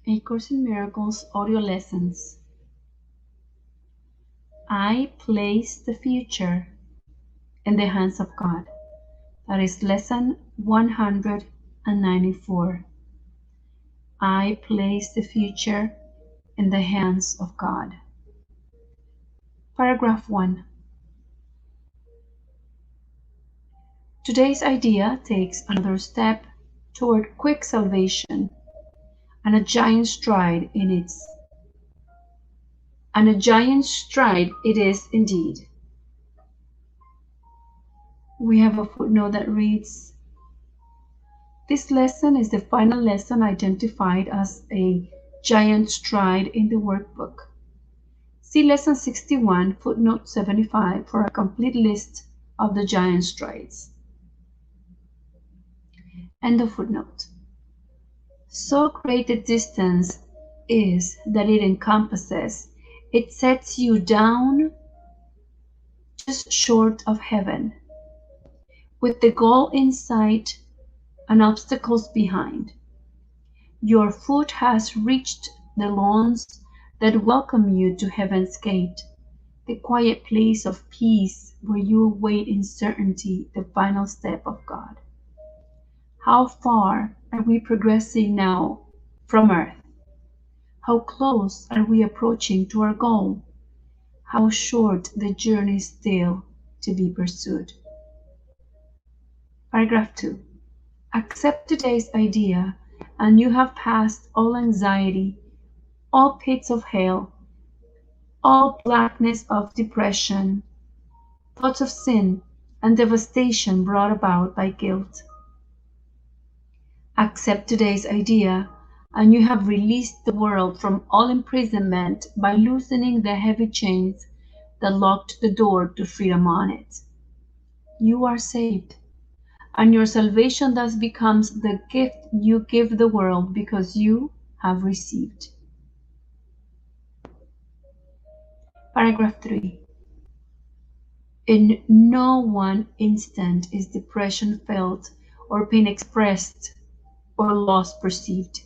A Course in Miracles audio lessons. I place the future in the hands of God. That is lesson 194. I place the future in the hands of God. Paragraph 1. Today's idea takes another step toward quick salvation and a giant stride it is indeed. We have a footnote that reads, this lesson is the final lesson identified as a giant stride in the workbook. See lesson 61, footnote 75 for a complete list of the giant strides. End of footnote. So great the distance is that it encompasses, it sets you down just short of heaven, with the goal in sight and obstacles behind. Your foot has reached the lawns that welcome you to heaven's gate, the quiet place of peace where you await in certainty the final step of God. How far are we progressing now from earth? How close are we approaching to our goal? How short the journey still to be pursued. Paragraph 2. Accept today's idea and you have passed all anxiety, all pits of hell, all blackness of depression, thoughts of sin and devastation brought about by guilt. Accept today's idea and you have released the world from all imprisonment by loosening the heavy chains that locked the door to freedom on it. You are saved, and your salvation thus becomes the gift you give the world because you have received. Paragraph 3. In no one instant is depression felt or pain expressed or loss perceived.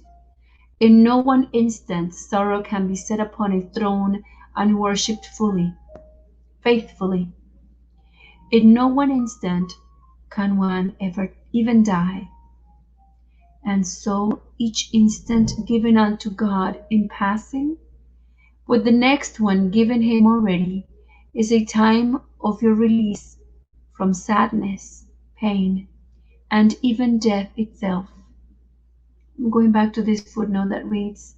In no one instant sorrow can be set upon a throne and worshipped fully, faithfully. In no one instant can one ever even die. And so each instant given unto God in passing, with the next one given him already, is a time of your release from sadness, pain, and even death itself. I'm going back to this footnote that reads,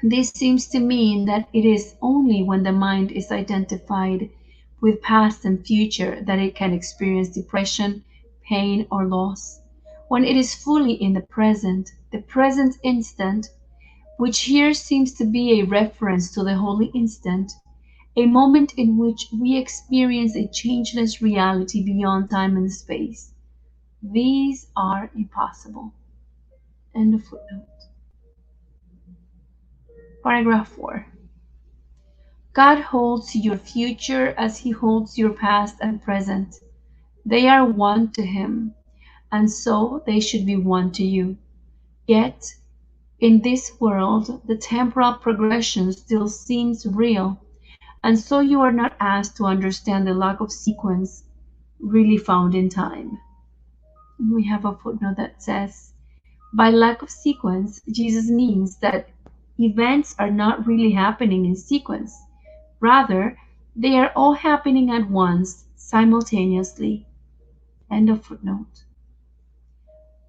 this seems to mean that it is only when the mind is identified with past and future that it can experience depression, pain, or loss. When it is fully in the present instant, which here seems to be a reference to the holy instant, a moment in which we experience a changeless reality beyond time and space. These are impossible. End of footnote. Paragraph 4. God holds your future as he holds your past and present. They are one to him, and so they should be one to you. Yet, in this world, the temporal progression still seems real, and so you are not asked to understand the lack of sequence really found in time. We have a footnote that says, by lack of sequence, Jesus means that events are not really happening in sequence. Rather, they are all happening at once, simultaneously. End of footnote.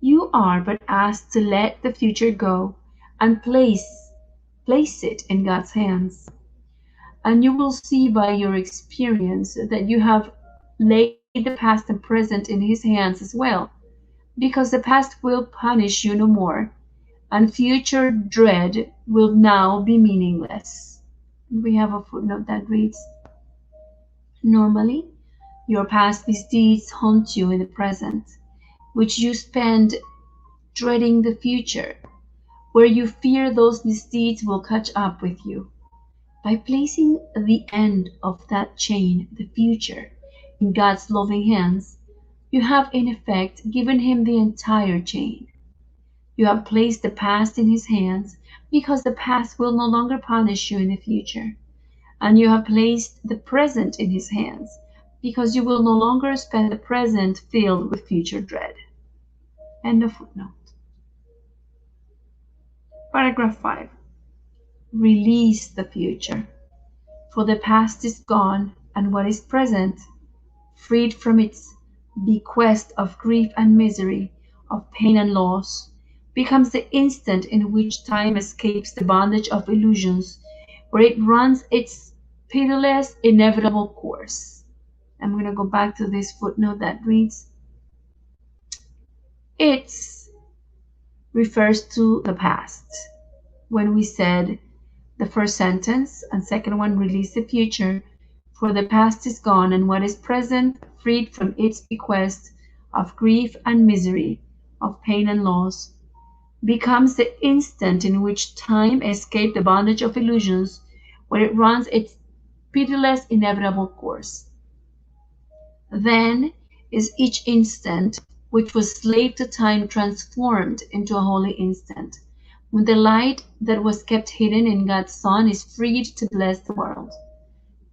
You are but asked to let the future go and place it in God's hands. And you will see by your experience that you have laid the past and present in his hands as well, because the past will punish you no more, and future dread will now be meaningless. We have a footnote that reads, normally, your past misdeeds haunt you in the present, which you spend dreading the future, where you fear those misdeeds will catch up with you. By placing the end of that chain, the future, in God's loving hands, you have in effect given him the entire chain. You have placed the past in his hands because the past will no longer punish you in the future. And you have placed the present in his hands because you will no longer spend the present filled with future dread. End of footnote. Paragraph 5. Release the future. For the past is gone, and what is present, freed from its bequest of grief and misery, of pain and loss, becomes the instant in which time escapes the bondage of illusions, where it runs its pitiless, inevitable course. I'm going to go back to this footnote that reads, it refers to the past. When we said the first sentence and second one, release the future, for the past is gone, and what is present, freed from its bequest of grief and misery, of pain and loss, becomes the instant in which time escaped the bondage of illusions, where it runs its pitiless, inevitable course. Then is each instant which was slave to time transformed into a holy instant, when the light that was kept hidden in God's Son is freed to bless the world.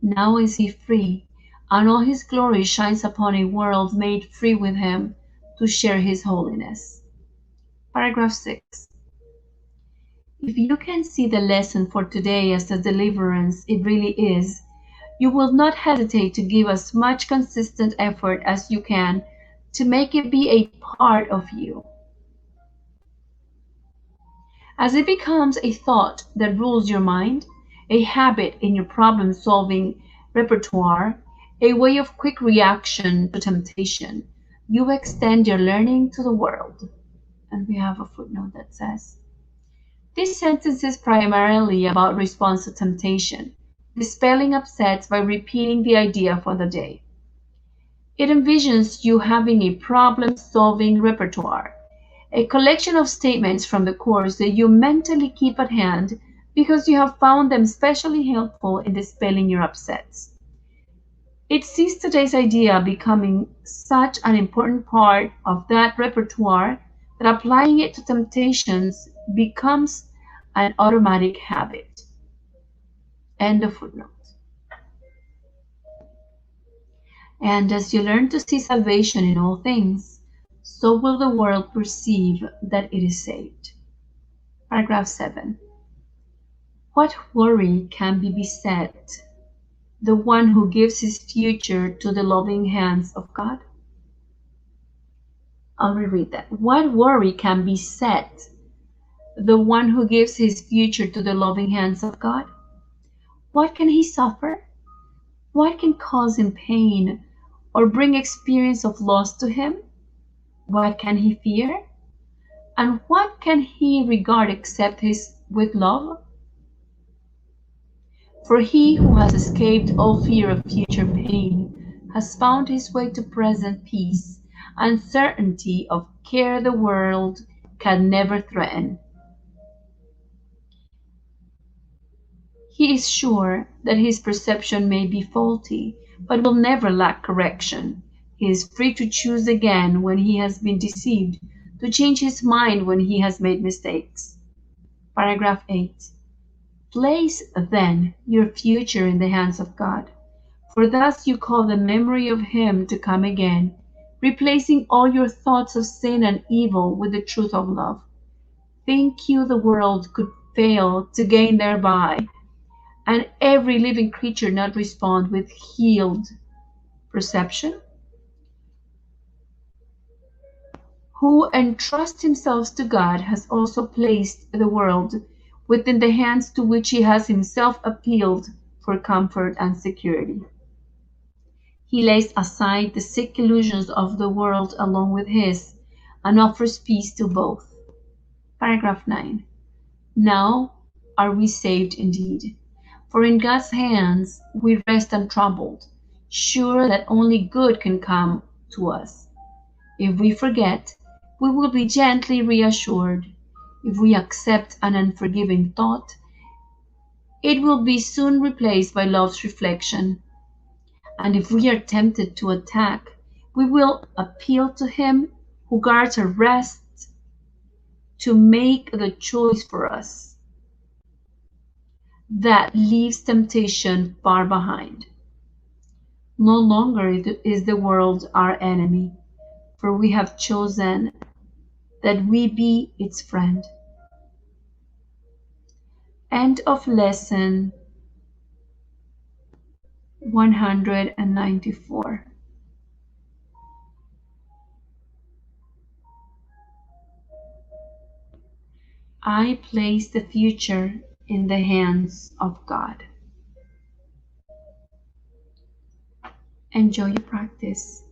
Now is he free, and all his glory shines upon a world made free with him to share his holiness. Paragraph 6. If you can see the lesson for today as the deliverance it really is, you will not hesitate to give as much consistent effort as you can to make it be a part of you. As it becomes a thought that rules your mind, a habit in your problem-solving repertoire, a way of quick reaction to temptation, you extend your learning to the world. And we have a footnote that says, this sentence is primarily about response to temptation, dispelling upsets by repeating the idea for the day. It envisions you having a problem-solving repertoire, a collection of statements from the course that you mentally keep at hand because you have found them especially helpful in dispelling your upsets. It sees today's idea becoming such an important part of that repertoire that applying it to temptations becomes an automatic habit. End of footnote. And as you learn to see salvation in all things, so will the world perceive that it is saved. Paragraph 7. What worry can be beset the one who gives his future to the loving hands of God? I'll reread that. What worry can beset the one who gives his future to the loving hands of God? What can he suffer? What can cause him pain or bring experience of loss to him? What can he fear? And what can he regard except with love? For he who has escaped all fear of future pain has found his way to present peace and certainty of care the world can never threaten. He is sure that his perception may be faulty, but will never lack correction. He is free to choose again when he has been deceived, to change his mind when he has made mistakes. Paragraph 8. Place, then, your future in the hands of God, for thus you call the memory of him to come again, replacing all your thoughts of sin and evil with the truth of love. Think you the world could fail to gain thereby, and every living creature not respond with healed perception? Who entrusts himself to God has also placed the world within the hands to which he has himself appealed for comfort and security. He lays aside the sick illusions of the world along with his, and offers peace to both. Paragraph 9. Now are we saved indeed, for in God's hands we rest untroubled, sure that only good can come to us. If we forget, we will be gently reassured. If we accept an unforgiving thought, it will be soon replaced by love's reflection. And if we are tempted to attack, we will appeal to him who guards our rest to make the choice for us that leaves temptation far behind. No longer is the world our enemy, for we have chosen that we be its friend. End of lesson 194. I place the future in the hands of God. Enjoy your practice.